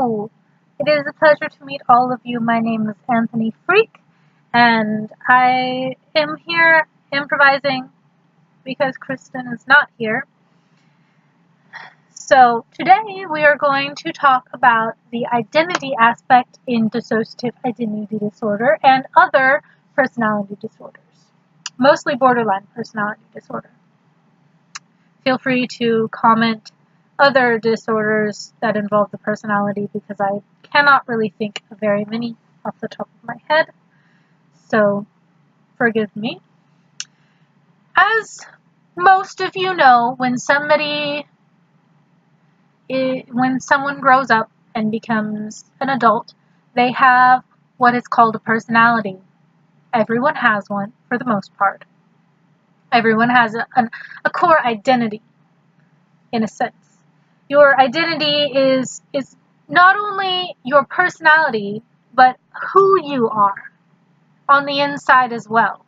Hello! It is a pleasure to meet all of you. My name is Anthony Freak, and I am here improvising because Kristen is not here. So today we are going to talk about the identity aspect in dissociative identity disorder and other personality disorders, mostly borderline personality disorder. Feel free to comment other disorders that involve the personality because I cannot really think of very many off the top of my head, so forgive me. As most of you know, when someone grows up and becomes an adult, they have what is called a personality. Everyone has one, for the most part. Everyone has a core identity, in a sense. Your identity is not only your personality, but who you are on the inside as well.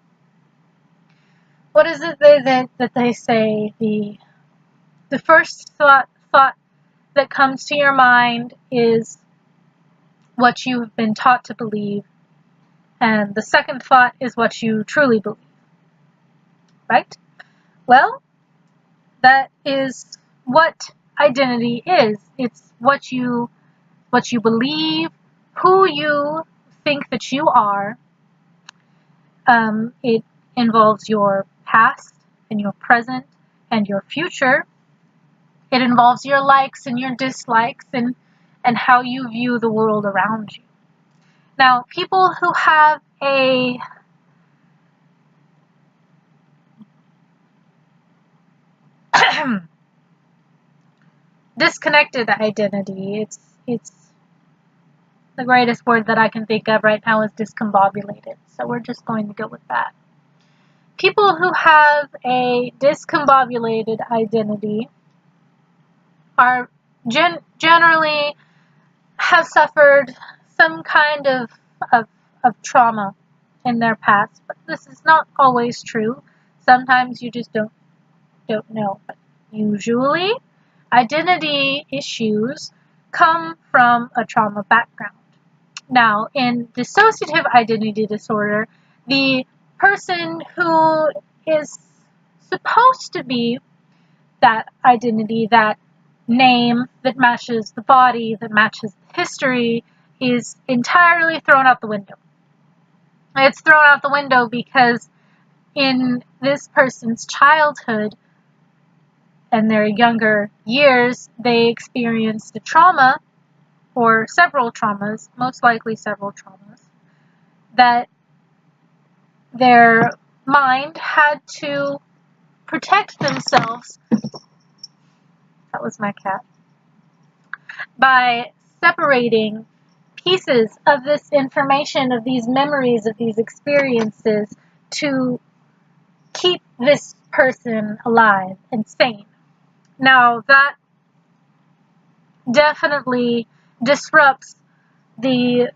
What is it that they say? The first thought that comes to your mind is what you've been taught to believe, and the second thought is what you truly believe. Right? Well, that is what identity is. It's what you believe, who you think that you are. It involves your past and your present and your future. It involves your likes and your dislikes and how you view the world around you. Now, people who have a disconnected identity, it's the greatest word that I can think of right now is discombobulated, so we're just going to go with that. People who have a discombobulated identity are generally have suffered some kind of trauma in their past, but this is not always true. Sometimes you just don't know, but usually identity issues come from a trauma background. Now, in dissociative identity disorder, the person who is supposed to be that identity, that name that matches the body, that matches the history, is entirely thrown out the window. It's thrown out the window because in this person's childhood and their younger years, they experienced a trauma, or several traumas, most likely several traumas, that their mind had to protect themselves, that was my cat, by separating pieces of this information, of these memories, of these experiences, to keep this person alive and sane. Now, that definitely disrupts the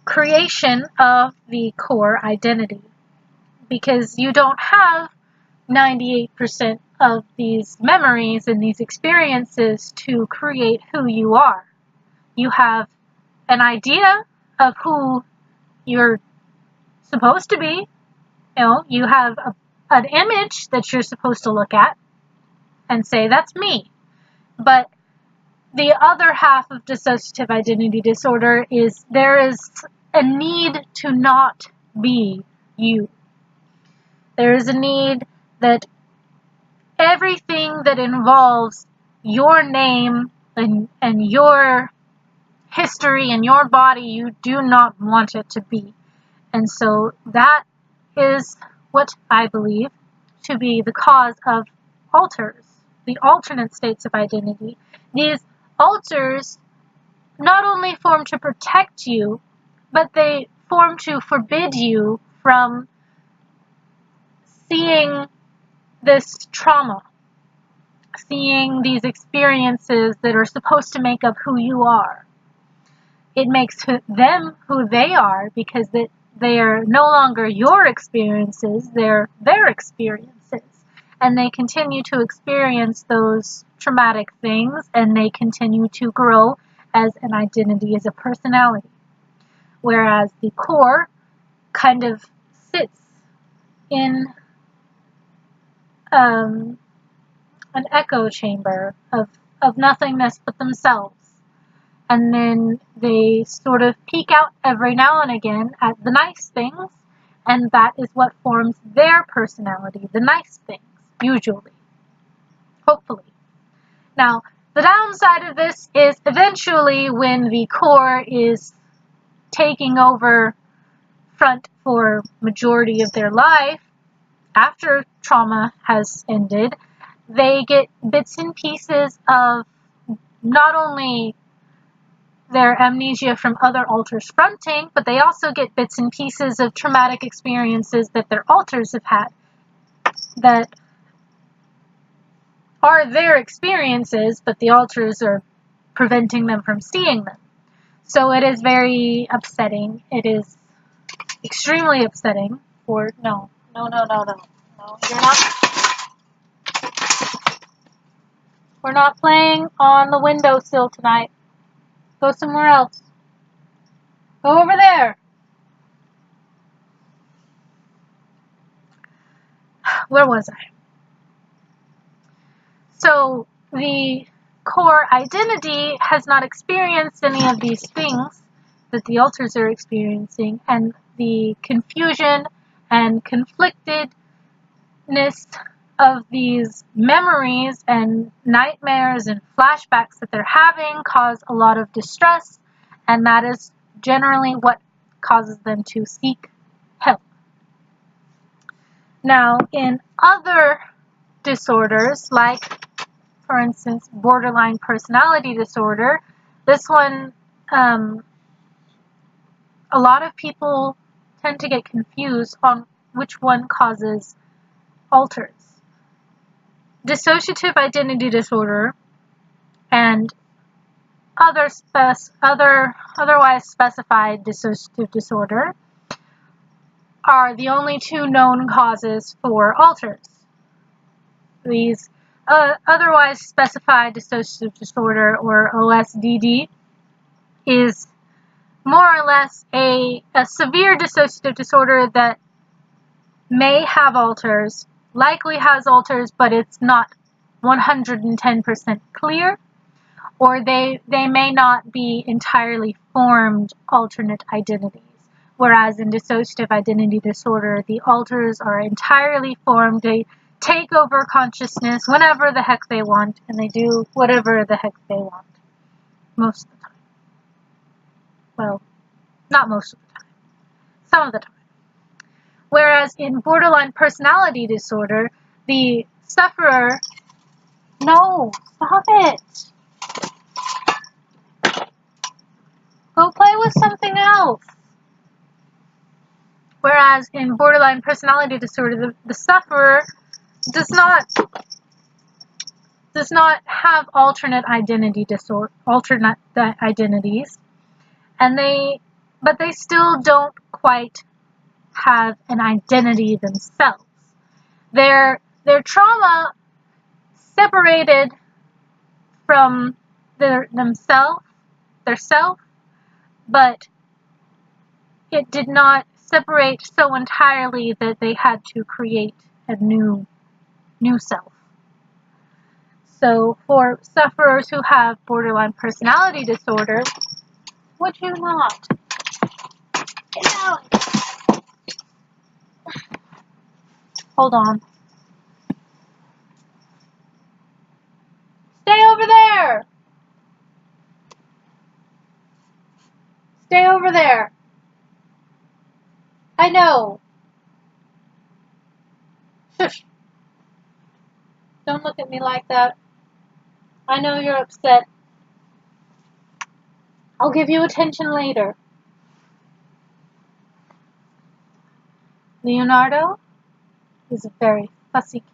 creation of the core identity, because you don't have 98% of these memories and these experiences to create who you are. You have an idea of who you're supposed to be. You have an image that you're supposed to look at and say, that's me. But the other half of dissociative identity disorder is there is a need to not be you. There is a need that everything that involves your name and your history and your body, you do not want it to be. And so that is what I believe to be the cause of alters, the alternate states of identity. These alters not only form to protect you, but they form to forbid you from seeing this trauma, seeing these experiences that are supposed to make up who you are. It makes them who they are because they are no longer your experiences, they're their experiences. And they continue to experience those traumatic things, and they continue to grow as an identity, as a personality. Whereas the core kind of sits in an echo chamber of nothingness but themselves. And then they sort of peek out every now and again at the nice things, and that is what forms their personality, the nice things, usually. Hopefully. Now, the downside of this is eventually when the core is taking over front for majority of their life, after trauma has ended, they get bits and pieces of not only their amnesia from other alters fronting, but they also get bits and pieces of traumatic experiences that their alters have had that are their experiences, but the alters are preventing them from seeing them. So it is very upsetting. It is extremely upsetting for, no, you're not. We're not playing on the windowsill tonight. Go somewhere else. Go over there. Where was I? So the core identity has not experienced any of these things that the alters are experiencing, and the confusion and conflictedness of these memories and nightmares and flashbacks that they're having cause a lot of distress, and that is generally what causes them to seek help. Now, in other disorders, like, for instance, borderline personality disorder, this one, a lot of people tend to get confused on which one causes alters. Dissociative identity disorder and otherwise specified dissociative disorder are the only two known causes for alters. These otherwise specified dissociative disorder, or OSDD, is more or less a severe dissociative disorder that may have alters, likely has alters, but it's not 110% clear, or they may not be entirely formed alternate identities. Whereas in dissociative identity disorder, the alters are entirely formed. They take over consciousness whenever the heck they want, and they do whatever the heck they want. Most of the time. Well, not most of the time. Some of the time. Whereas in borderline personality disorder, the sufferer... No, stop it! Go play with something else! Whereas in borderline personality disorder, the sufferer does not have alternate identities, but they still don't quite have an identity themselves. Their trauma separated from their self, but it did not separate so entirely that they had to create a new self. So for sufferers who have borderline personality disorder, would you not? Get out! Hold on. Stay over there! Stay over there! I know. Shush. Don't look at me like that. I know you're upset. I'll give you attention later. Leonardo is a very fussy kitty.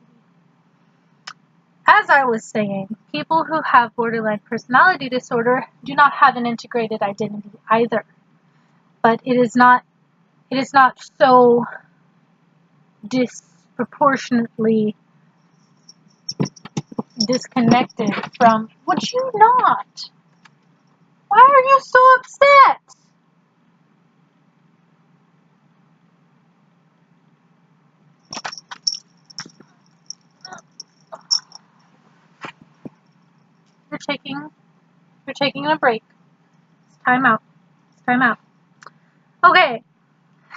As I was saying, people who have borderline personality disorder do not have an integrated identity either. But it is not so disproportionately disconnected from... Would you not? Why are you so upset? You're taking a break. It's time out. It's time out. Okay.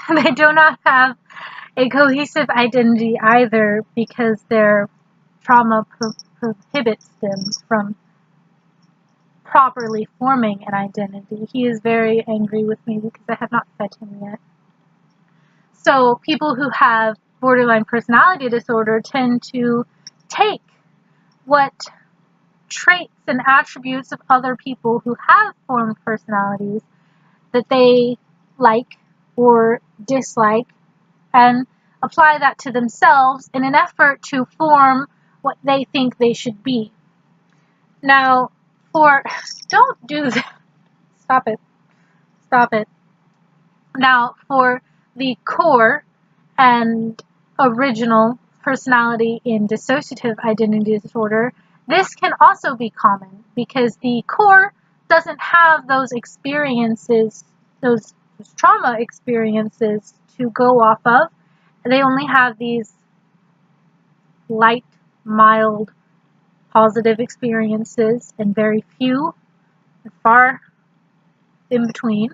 They do not have a cohesive identity either because their trauma prohibits them from properly forming an identity. He is very angry with me because I have not fed him yet. So people who have borderline personality disorder tend to take what traits and attributes of other people who have formed personalities that they like or dislike and apply that to themselves in an effort to form what they think they should be. Now, don't do that. Stop it. Stop it. Now, for the core and original personality in dissociative identity disorder, this can also be common because the core doesn't have those experiences, those trauma experiences to go off of. They only have these light, mild, positive experiences and very few and far in between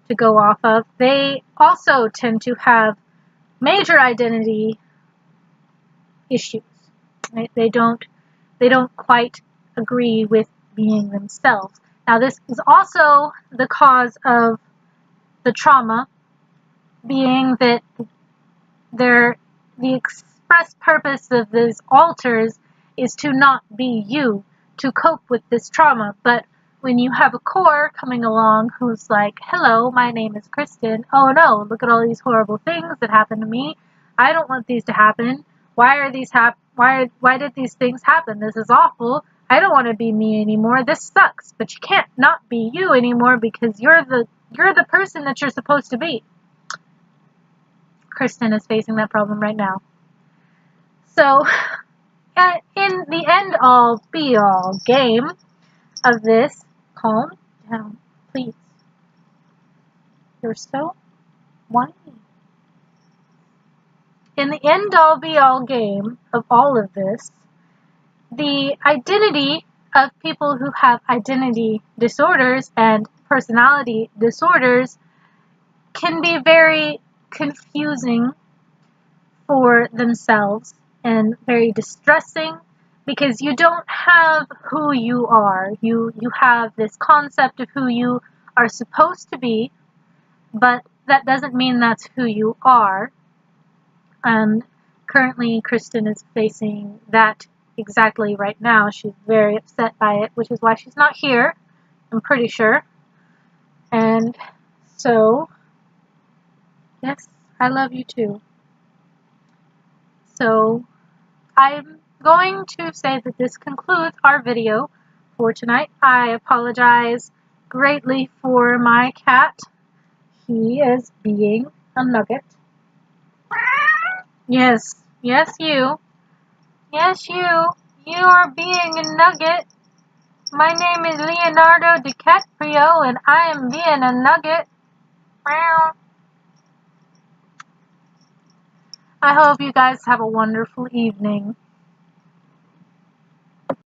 to go off of. They also tend to have major identity issues. Right? They don't quite agree with being themselves. Now this is also the cause of the trauma, being that the express purpose of these alters is to not be you, to cope with this trauma. But when you have a core coming along who's like, hello, my name is Kristen. Oh no, look at all these horrible things that happened to me. I don't want these to happen. Why are these why did these things happen? This is awful. I don't want to be me anymore. This sucks. But you can't not be you anymore because you're the person that you're supposed to be. Kristen is facing that problem right now. So, in the end-all, be-all game of this, calm down, please. You're so whiny. In the end-all, be-all game of all of this, the identity of people who have identity disorders and personality disorders can be very confusing for themselves and very distressing because you don't have who you are. You have this concept of who you are supposed to be, but that doesn't mean that's who you are. And currently Kristen is facing that exactly right now. She's very upset by it, which is why she's not here, I'm pretty sure. And so, yes, I love you too. So, I'm going to say that this concludes our video for tonight. I apologize greatly for my cat. He is being a nugget. Yes, yes you. Yes you. You are being a nugget. My name is Leonardo DiCaprio and I am being a nugget. I hope you guys have a wonderful evening.